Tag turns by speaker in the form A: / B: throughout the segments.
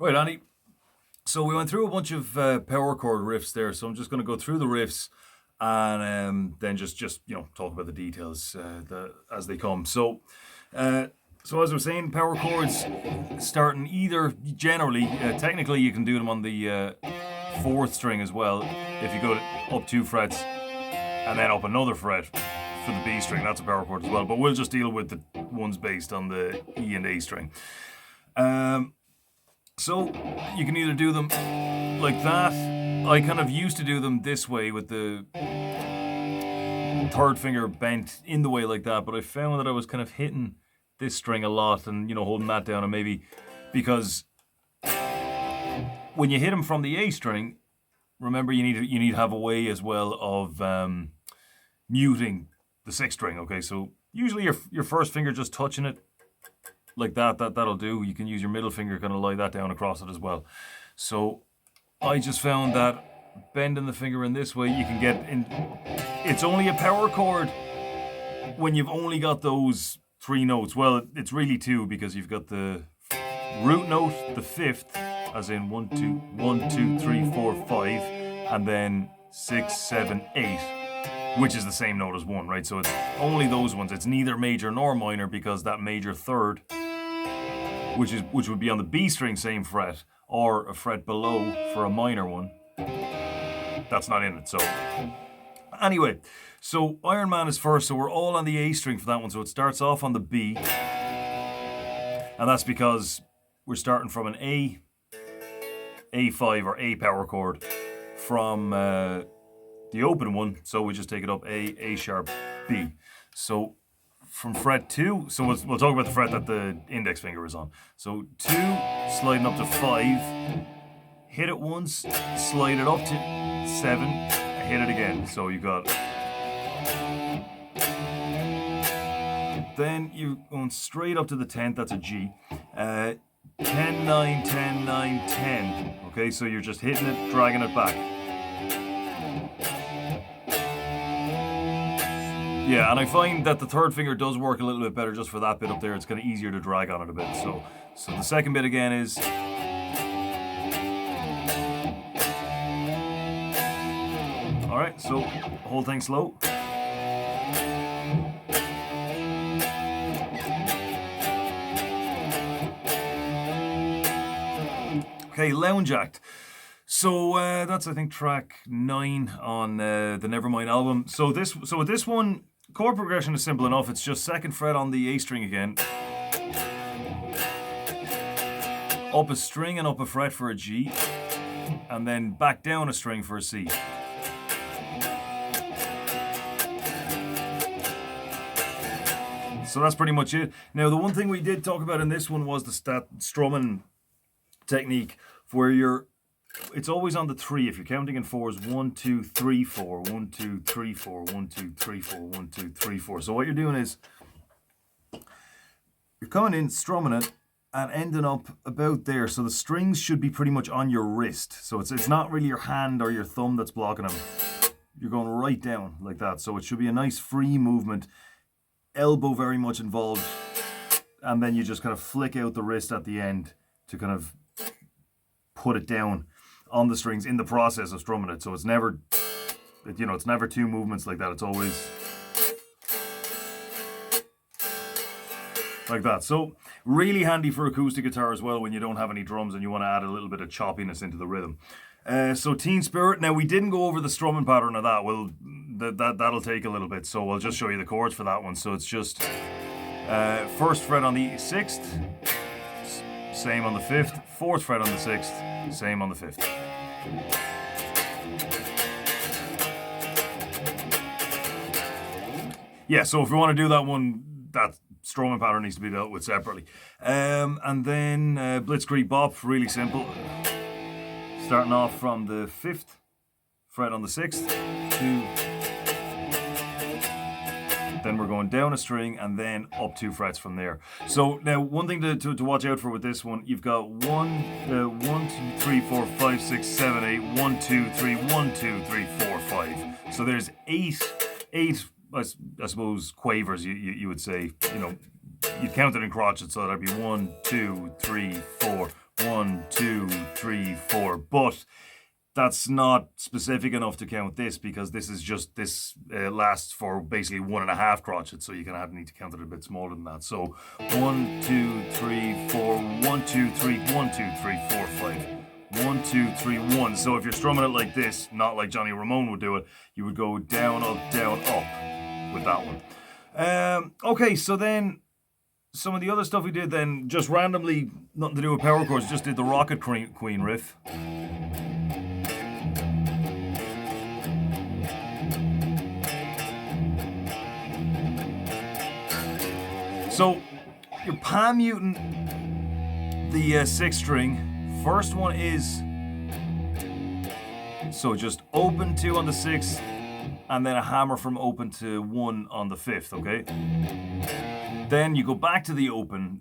A: Right, Annie. So we went through a bunch of power chord riffs there. So I'm just going to go through the riffs and then just talk about the details as they come. So as I was saying, power chords starting either generally, technically you can do them on the fourth string as well. If you go up 2 frets and then up another fret for the B string, that's a power chord as well. But we'll just deal with the ones based on the E and A string. So you can either do them like that. I kind of used to do them this way with the third finger bent in the way like that, but I found that I was kind of hitting this string a lot and holding that down, and maybe because when you hit them from the A string, remember you need to have a way as well of muting the 6th string. Okay, so usually your first finger just touching it like that'll do. You can use your middle finger, kind of lie that down across it as well. So I just found that bending the finger in this way, you can get in. It's only a power chord when you've only got those 3 notes. Well, it's really 2 because you've got the root note, the 5th, as in 1, 2, 1, 2, 3, 4, 5, and then 6, 7, 8, which is the same note as 1, right? So it's only those ones. It's neither major nor minor because that major third, which would be on the B string, same fret, or a fret below for a minor one, that's not in it. So anyway, so Iron Man is first, so we're all on the A string for that one. So it starts off on the B, and that's because we're starting from an A5 or A power chord from the open one. So we just take it up A sharp, B. So from fret 2, so we'll talk about the fret that the index finger is on. So 2, sliding up to 5, hit it once, slide it up to 7, hit it again. So you got, then you're going straight up to the 10th, that's a G. 10, 9, 10, 9, 10. Okay, so you're just hitting it, dragging it back. Yeah, and I find that the third finger does work a little bit better just for that bit up there. It's kind of easier to drag on it a bit. So the second bit again is, all right, so whole thing slow. Okay, lounge act. So that's, I think, track 9 on the Nevermind album. So with this one, chord progression is simple enough. It's just 2nd fret on the A string again, up a string and up a fret for a G, and then back down a string for a C. So that's pretty much it. Now, the one thing we did talk about in this one was the strumming technique, where it's always on the 3. If you're counting in 4s, 1, 2, 3, 4, 1, 2, 3, 4, 1, 2, 3, 4, 1, 2, 3, 4. So what you're doing is you're coming in, strumming it, and ending up about there. So the strings should be pretty much on your wrist. So it's not really your hand or your thumb that's blocking them. You're going right down like that. So it should be a nice free movement. Elbow very much involved. And then you just kind of flick out the wrist at the end to kind of put it down on the strings in the process of strumming it. So it's never 2 movements like that. It's always like that. So really handy for acoustic guitar as well when you don't have any drums and you want to add a little bit of choppiness into the rhythm. So Teen Spirit. Now, we didn't go over the strumming pattern of that. Well, that'll take a little bit. So I'll just show you the chords for that one. So it's just 1st fret on the 6th, same on the 5th, 4th fret on the 6th, same on the 5th. Yeah, so if we want to do that one, that strumming pattern needs to be dealt with separately. And then Blitzkrieg Bop, really simple. Starting off from the 5th fret on the 6th, 2, then we're going down a string and then up 2 frets from there. So now, one thing to watch out for with this one, you've got 1, 2, 3, 4, 5, 6, 7, 8, 1, 2, 3, 1, 2, 3, 4, 5. So there's eight, I suppose, quavers, you would say. You'd count it in crotchets, so that'd be 1, 2, 3, 4, 1, 2, 3, 4. But that's not specific enough to count this, because this is just, this lasts for basically 1.5 crotchets, so you're going to need to count it a bit smaller than that. So 1, 2, 3, 4, 1, 2, 3, 1, 2, 3, 4, 5. 1, 2, 3, 1. So if you're strumming it like this, not like Johnny Ramone would do it, you would go down, up with that one. Okay, so then some of the other stuff we did then, just randomly, nothing to do with power chords, just did the Rocket Queen riff. So you're palm muting the 6th string. First one is, so just open 2 on the 6th, and then a hammer from open to 1 on the 5th, okay? Then you go back to the open,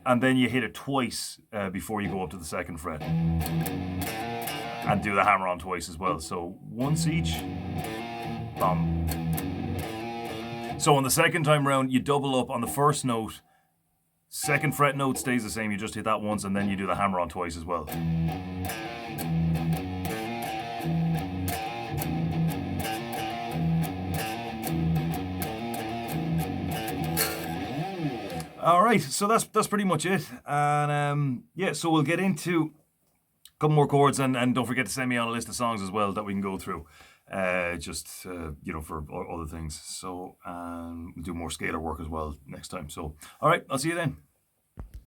A: and then you hit it twice before you go up to the 2nd fret. And do the hammer on twice as well. So once each, bam. So on the second time round, you double up on the first note. 2nd fret note stays the same, you just hit that once, and then you do the hammer on twice as well. Alright, so that's pretty much it. And yeah, so we'll get into a couple more chords, and don't forget to send me on a list of songs as well that we can go through. You know, for other things. So we'll do more scalar work as well next time. So, alright, I'll see you then.